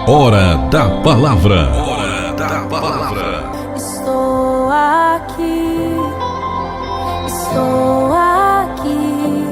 Hora da Palavra. Hora da Palavra. Estou aqui, estou aqui.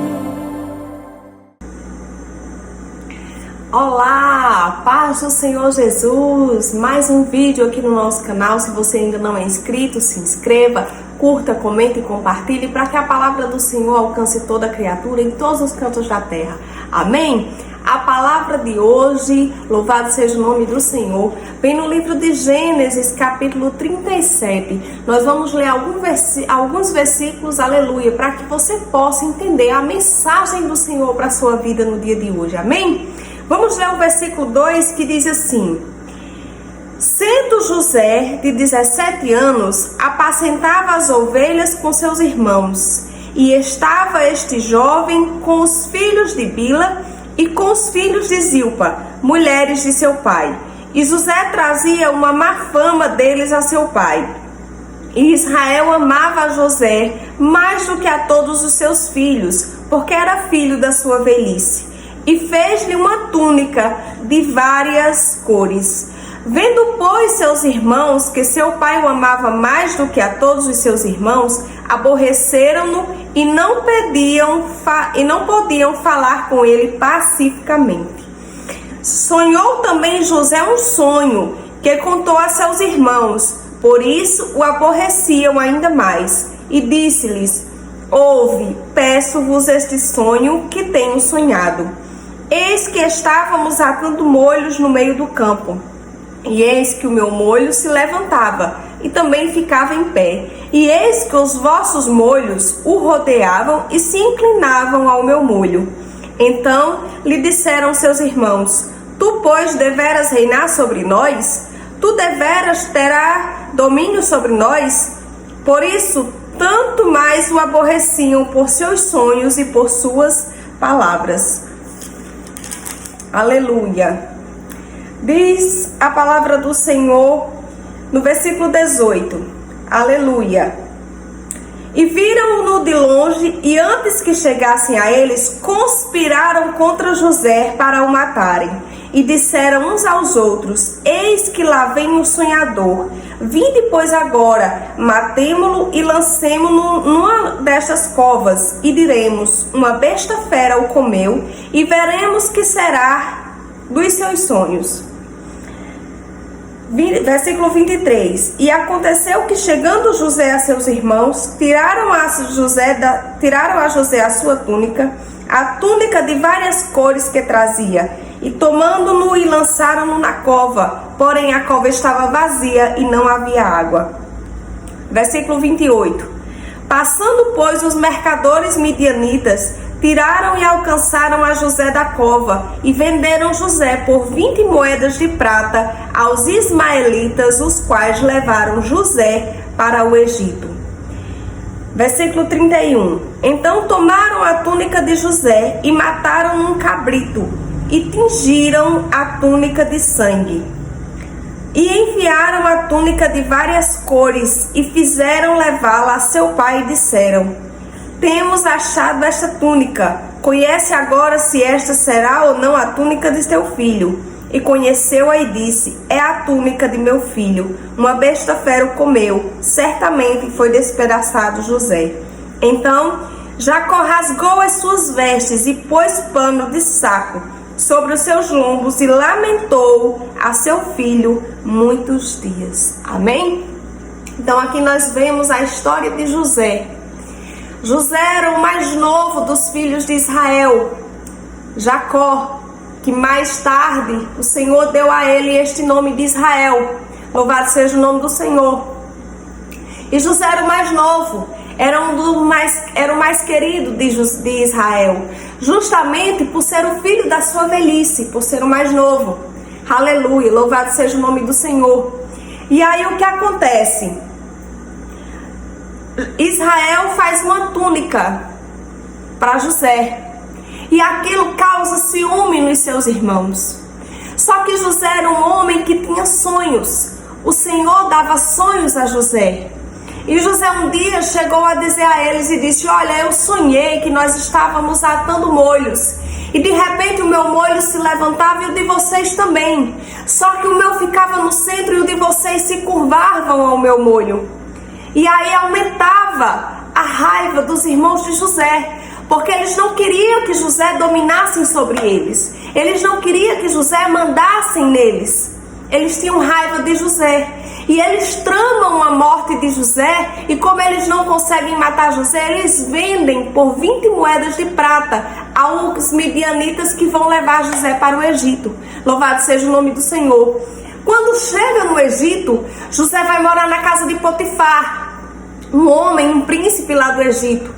Olá, paz do Senhor Jesus. Mais um vídeo aqui no nosso canal. Se você ainda não é inscrito, se inscreva, curta, comente e compartilhe para que a palavra do Senhor alcance toda a criatura em todos os cantos da terra. Amém? A palavra de hoje, louvado seja o nome do Senhor, vem no livro de Gênesis, capítulo 37. Nós vamos ler alguns versículos, aleluia, para que você possa entender a mensagem do Senhor para a sua vida no dia de hoje. Amém? Vamos ler o versículo 2 que diz assim: Sendo José de 17 anos, apacentava as ovelhas com seus irmãos, e estava este jovem com os filhos de Bila e com os filhos de Zilpa, mulheres de seu pai. E José trazia uma má fama deles a seu pai. E Israel amava a José mais do que a todos os seus filhos, porque era filho da sua velhice. E fez-lhe uma túnica de várias cores. Vendo, pois, seus irmãos que seu pai o amava mais do que a todos os seus irmãos, aborreceram-no e não podiam falar com ele pacificamente. Sonhou também José um sonho que contou a seus irmãos, por isso o aborreciam ainda mais. E disse-lhes: Ouve, peço-vos este sonho que tenho sonhado. Eis que estávamos atando molhos no meio do campo. E eis que o meu molho se levantava e também ficava em pé. E eis que os vossos molhos o rodeavam e se inclinavam ao meu molho. Então lhe disseram seus irmãos: Tu, pois, deveras reinar sobre nós? Tu deveras terá domínio sobre nós? Por isso, tanto mais o aborreciam por seus sonhos e por suas palavras. Aleluia. Diz a palavra do Senhor no versículo 18. Aleluia. E viram-no de longe, e antes que chegassem a eles, conspiraram contra José para o matarem. E disseram uns aos outros: Eis que lá vem o sonhador. Vinde, pois, agora, matemo-lo e lancemo-no numa destas covas. E diremos: Uma besta fera o comeu, e veremos que será dos seus sonhos. Versículo 23. E aconteceu que, chegando José a seus irmãos, tiraram a José a sua túnica, a túnica de várias cores que trazia, e tomando-no e lançaram-no na cova, porém a cova estava vazia e não havia água. Versículo 28. Passando, pois, os mercadores midianitas, tiraram e alcançaram a José da cova, e venderam José por 20 moedas de prata aos ismaelitas, os quais levaram José para o Egito. Versículo 31. Então tomaram a túnica de José e mataram um cabrito, e tingiram a túnica de sangue. E enviaram a túnica de várias cores, e fizeram levá-la a seu pai, e disseram: Temos achado esta túnica. Conhece agora se esta será ou não a túnica de teu filho. E conheceu-a e disse: É a túnica de meu filho. Uma besta fera o comeu. Certamente foi despedaçado José. Então Jacó rasgou as suas vestes e pôs pano de saco sobre os seus lombos e lamentou a seu filho muitos dias. Amém? Então aqui nós vemos a história de José. José era o mais novo dos filhos de Israel, Jacó, que mais tarde o Senhor deu a ele este nome de Israel. Louvado seja o nome do Senhor. E José era o mais novo, era o mais querido de Israel, justamente por ser o filho da sua velhice, por ser o mais novo. Aleluia, louvado seja o nome do Senhor. E aí o que acontece? Israel faz uma túnica para José, e aquilo causa ciúme nos seus irmãos. Só que José era um homem que tinha sonhos. O Senhor dava sonhos a José. E José um dia chegou a dizer a eles e disse: Olha, eu sonhei que nós estávamos atando molhos. E de repente o meu molho se levantava e o de vocês também. Só que o meu ficava no centro e o de vocês se curvavam ao meu molho. E aí aumentava a raiva dos irmãos de José, porque eles não queriam que José dominasse sobre eles. Eles não queriam que José mandasse neles. Eles tinham raiva de José. E eles tramam a morte de José. E como eles não conseguem matar José, eles vendem por 20 moedas de prata aos midianitas que vão levar José para o Egito. Louvado seja o nome do Senhor. Quando chega no Egito, José vai morar na casa de Potifar, um homem, um príncipe lá do Egito.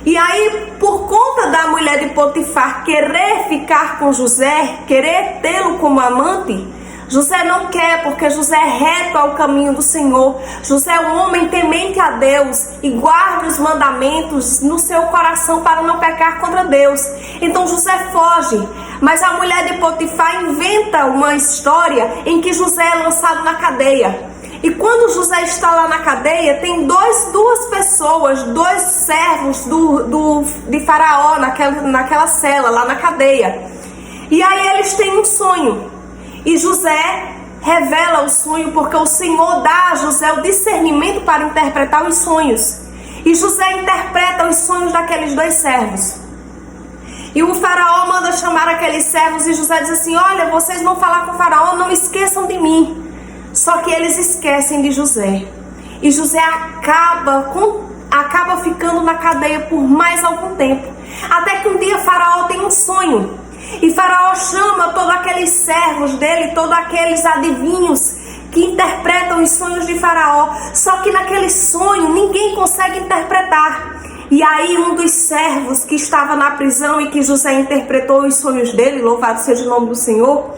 E aí, por conta da mulher de Potifar querer ficar com José, querer tê-lo como amante, José não quer, porque José é reto ao caminho do Senhor. José é um homem temente a Deus e guarda os mandamentos no seu coração para não pecar contra Deus. Então José foge, mas a mulher de Potifar inventa uma história em que José é lançado na cadeia. E quando José está lá na cadeia, tem duas pessoas, dois servos de Faraó naquela cela, lá na cadeia. E aí eles têm um sonho. E José revela o sonho porque o Senhor dá a José o discernimento para interpretar os sonhos. E José interpreta os sonhos daqueles dois servos. E o Faraó manda chamar aqueles servos e José diz assim: olha, vocês vão falar com o Faraó, não esqueçam de mim. Só que eles esquecem de José. E José acaba ficando na cadeia por mais algum tempo. Até que um dia Faraó tem um sonho. E Faraó chama todos aqueles servos dele, todos aqueles adivinhos que interpretam os sonhos de Faraó. Só que naquele sonho ninguém consegue interpretar. E aí um dos servos que estava na prisão e que José interpretou os sonhos dele, louvado seja o nome do Senhor,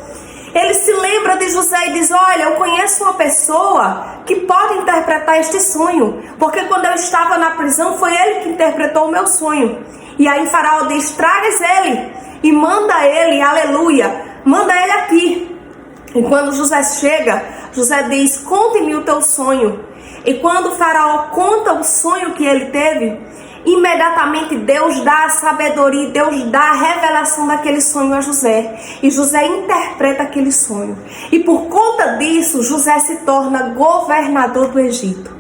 ele se lembra de José e diz: olha, eu conheço uma pessoa que pode interpretar este sonho, porque quando eu estava na prisão foi ele que interpretou o meu sonho. E aí Faraó diz: tragas ele e manda ele, aleluia, manda ele aqui. E quando José chega, José diz: conte-me o teu sonho. E quando Faraó conta o sonho que ele teve, imediatamente Deus dá a sabedoria, Deus dá a revelação daquele sonho a José. E José interpreta aquele sonho. E por conta disso, José se torna governador do Egito.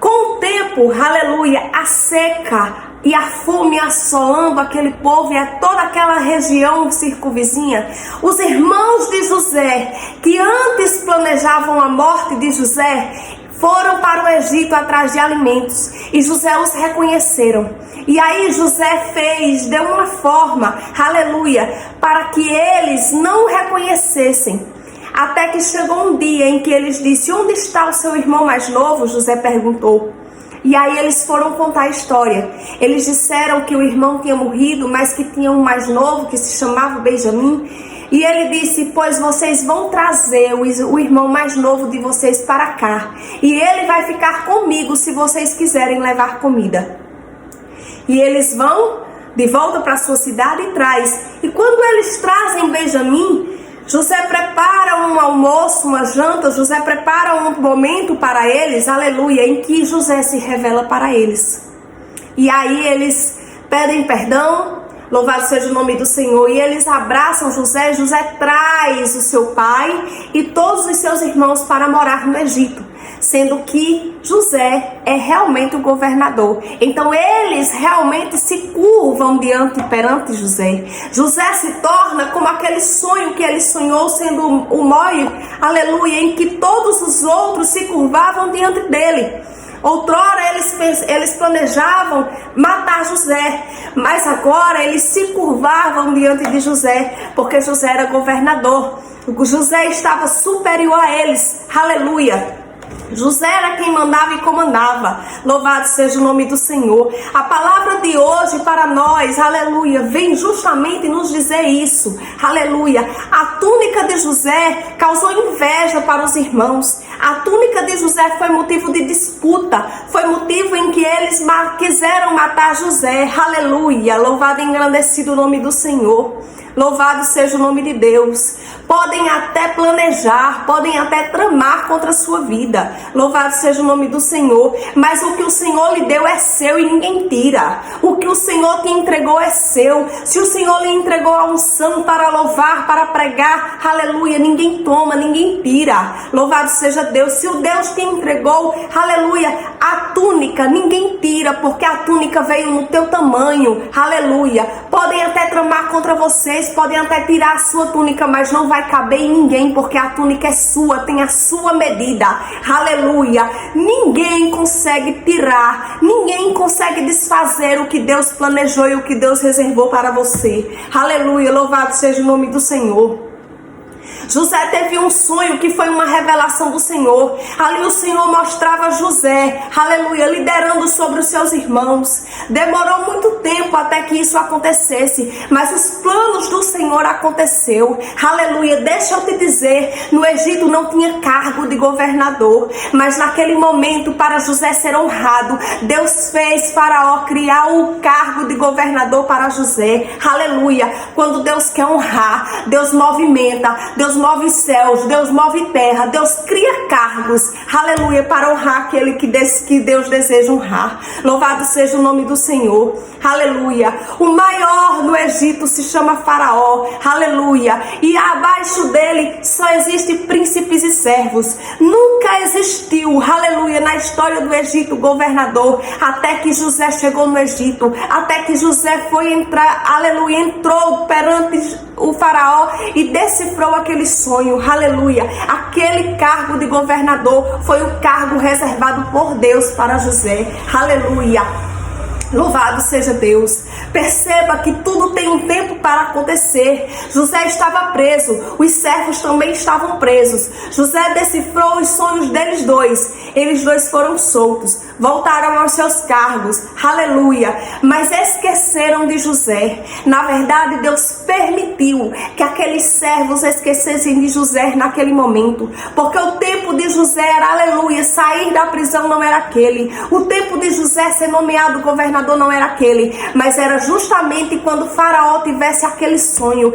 Com o tempo, aleluia, a seca e a fome assolando aquele povo e a toda aquela região circunvizinha, os irmãos de José, que antes planejavam a morte de José, foram para o Egito atrás de alimentos. E José os reconheceram. E aí José deu uma forma, aleluia, para que eles não o reconhecessem. Até que chegou um dia em que eles disseram: onde está o seu irmão mais novo? José perguntou. E aí eles foram contar a história. Eles disseram que o irmão tinha morrido, mas que tinha um mais novo que se chamava Benjamim. E ele disse: pois vocês vão trazer o irmão mais novo de vocês para cá. E ele vai ficar comigo se vocês quiserem levar comida. E eles vão de volta para sua cidade e traz. E quando eles trazem Benjamim, José prepara um almoço, uma janta. José prepara um momento para eles, aleluia, em que José se revela para eles. E aí eles pedem perdão. Louvado seja o nome do Senhor. E eles abraçam José. José traz o seu pai e todos os seus irmãos para morar no Egito, sendo que José é realmente o governador. Então eles realmente se curvam perante José. José se torna como aquele sonho que ele sonhou, sendo o molho, aleluia, em que todos os outros se curvavam diante dele. Outrora eles planejavam matar José, mas agora eles se curvavam diante de José, porque José era governador. José estava superior a eles, aleluia. José era quem mandava e comandava. Louvado seja o nome do Senhor. A palavra de hoje para nós, aleluia, vem justamente nos dizer isso, aleluia. A túnica de José causou inveja para os irmãos. A túnica de José foi motivo de disputa, foi motivo em que eles quiseram matar José, aleluia. Louvado e engrandecido o nome do Senhor. Louvado seja o nome de Deus. podem até planejar, podem até tramar contra a sua vida. Louvado seja o nome do Senhor. Mas o que o Senhor lhe deu é seu e ninguém tira. O que o Senhor te entregou é seu. Se o Senhor lhe entregou a unção para louvar, para pregar, aleluia, ninguém toma, ninguém tira. Louvado seja Deus. Se o Deus te entregou, aleluia, a túnica, ninguém tira, porque a túnica veio no teu tamanho, aleluia. Podem até tramar contra vocês, podem até tirar a sua túnica, mas não vai caber em ninguém, porque a túnica é sua, tem a sua medida, aleluia. Ninguém consegue tirar, ninguém consegue desfazer o que Deus planejou e o que Deus reservou para você, aleluia. Louvado seja o nome do Senhor. José teve um sonho que foi uma revelação do Senhor. Ali o Senhor mostrava José, aleluia, liderando sobre os seus irmãos. Demorou muito tempo até que isso acontecesse, mas os planos do Senhor aconteceu, aleluia. Deixa eu te dizer, no Egito não tinha cargo de governador, mas naquele momento, para José ser honrado, Deus fez Faraó criar o cargo de governador para José, aleluia. Quando Deus quer honrar, Deus movimenta, Deus move céus, Deus move terra, Deus cria cargos, aleluia, para honrar aquele que Deus deseja honrar. Louvado seja o nome do Senhor, aleluia. O maior no Egito se chama Faraó, aleluia, e abaixo dele só existem príncipes e servos. Nunca existiu, aleluia, na história do Egito governador, até que José chegou no Egito, até que José foi entrar, aleluia, entrou perante o Faraó e decifrou aquele sonho, aleluia. Aquele cargo de governador foi o cargo reservado por Deus para José, aleluia. Louvado seja Deus. Perceba que tudo tem um tempo para acontecer. José estava preso, os servos também estavam presos. José decifrou os sonhos deles dois. Eles dois foram soltos, voltaram aos seus cargos, aleluia. Mas esqueceram de José. Na verdade, Deus permitiu que aqueles servos esquecessem de José naquele momento, porque o tempo de José era, aleluia, sair da prisão não era aquele. O tempo de José ser nomeado governador não era aquele, mas era justamente quando Faraó tivesse aquele sonho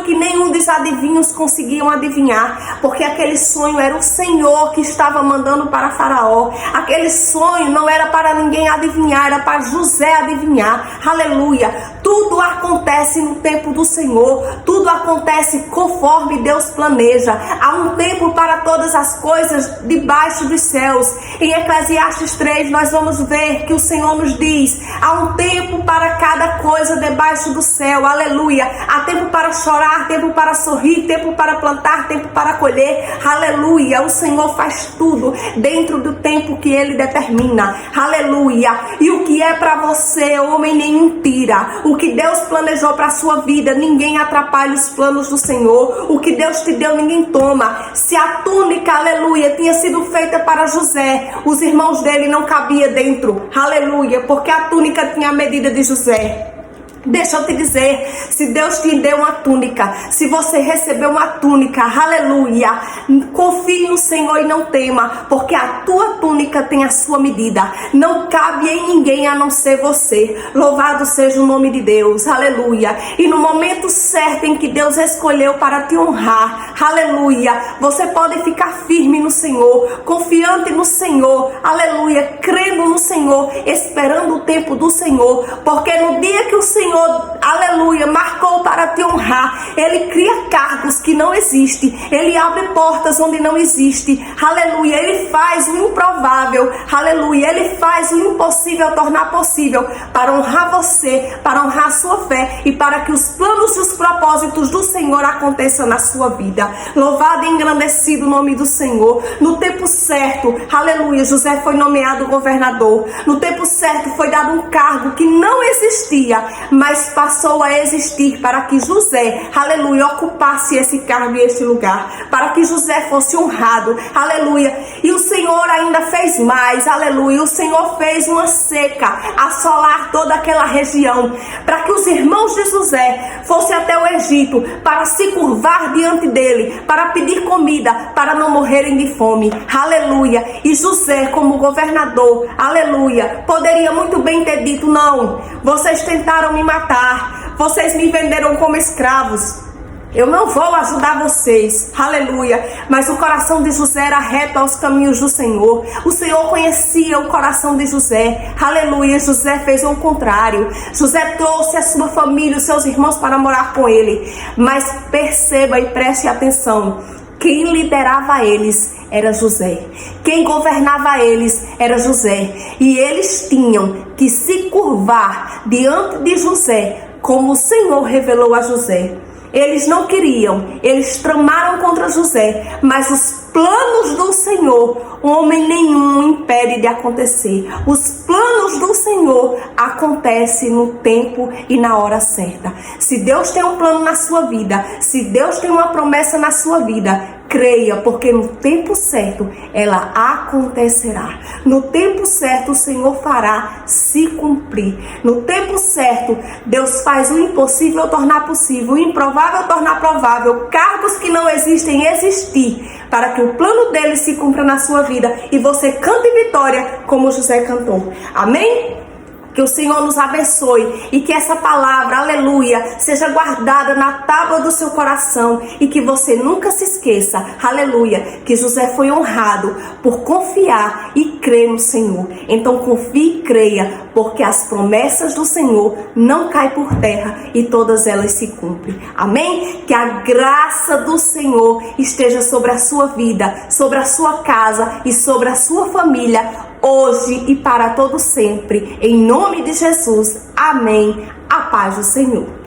que nenhum dos adivinhos conseguiam adivinhar, porque aquele sonho era o Senhor que estava mandando para Faraó. Aquele sonho não era para ninguém adivinhar, era para José adivinhar, aleluia. Tudo acontece no tempo do Senhor, tudo acontece conforme Deus planeja. Há um tempo para todas as coisas debaixo dos céus. Em Eclesiastes 3 nós vamos ver que o Senhor nos diz: há um tempo para cada coisa debaixo do céu, aleluia. Há tempo para chorar, tempo para sorrir, tempo para plantar, tempo para colher, aleluia. O Senhor faz tudo dentro do tempo que Ele determina, aleluia. E o que é para você, homem nenhum tira. O que Deus planejou para a sua vida, ninguém atrapalha os planos do Senhor. O que Deus te deu, ninguém toma. Se a túnica, aleluia, tinha sido feita para José, os irmãos dele não cabiam dentro, aleluia, porque a túnica tinha a medida de José. Deixa eu te dizer, se Deus te deu uma túnica, se você recebeu uma túnica, aleluia, confie no Senhor e não tema, porque a tua túnica tem a sua medida, não cabe em ninguém a não ser você. Louvado seja o nome de Deus, aleluia. E no momento certo em que Deus escolheu para te honrar, aleluia, você pode ficar firme no Senhor, confiante no Senhor, aleluia, crendo no Senhor, esperando o tempo do Senhor, porque no dia que o Senhor, aleluia, marcou para te honrar, Ele cria cargos que não existem, Ele abre portas onde não existe, aleluia. Ele faz o improvável, aleluia, Ele faz o impossível tornar possível, para honrar você, para honrar a sua fé e para que os planos e os propósitos do Senhor aconteçam na sua vida. Louvado e engrandecido o nome do Senhor. No tempo certo, aleluia, José foi nomeado governador. No tempo certo foi dado um cargo que não existia, mas passou a existir para que José, aleluia, ocupasse esse cargo e esse lugar, para que José fosse honrado, aleluia. E o Senhor ainda fez mais, aleluia. O Senhor fez uma seca, assolar toda aquela região, para que os irmãos de José fossem até o Egito, para se curvar diante dele, para pedir comida, para não morrerem de fome, aleluia. E José, como governador, aleluia, poderia muito bem ter dito: não, vocês tentaram me matar, vocês me venderam como escravos, Eu não vou ajudar vocês, aleluia. Mas o coração de José era reto aos caminhos do Senhor. O Senhor conhecia o coração de José, aleluia. José fez o contrário. José trouxe a sua família, os seus irmãos para morar com ele. Mas perceba e preste atenção, quem liderava eles era José. Quem governava eles era José. E eles tinham que se curvar diante de José, como o Senhor revelou a José. Eles não queriam, eles tramaram contra José, mas os planos do Senhor, homem nenhum impede de acontecer. Os planos do Senhor acontecem no tempo e na hora certa. Se Deus tem um plano na sua vida, se Deus tem uma promessa na sua vida, creia, porque no tempo certo ela acontecerá. No tempo certo o Senhor fará se cumprir. No tempo certo Deus faz o impossível tornar possível, o improvável tornar provável, cargos que não existem existir, para que o plano dele se cumpra na sua vida e você cante vitória como José cantou. Amém? Que o Senhor nos abençoe e que essa palavra, aleluia, seja guardada na tábua do seu coração e que você nunca se esqueça, aleluia, que José foi honrado por confiar e crer no Senhor. Então confie e creia, porque as promessas do Senhor não caem por terra e todas elas se cumprem. Amém? Que a graça do Senhor esteja sobre a sua vida, sobre a sua casa e sobre a sua família, hoje e para todo sempre. Em nome de Jesus. Amém. A paz do Senhor.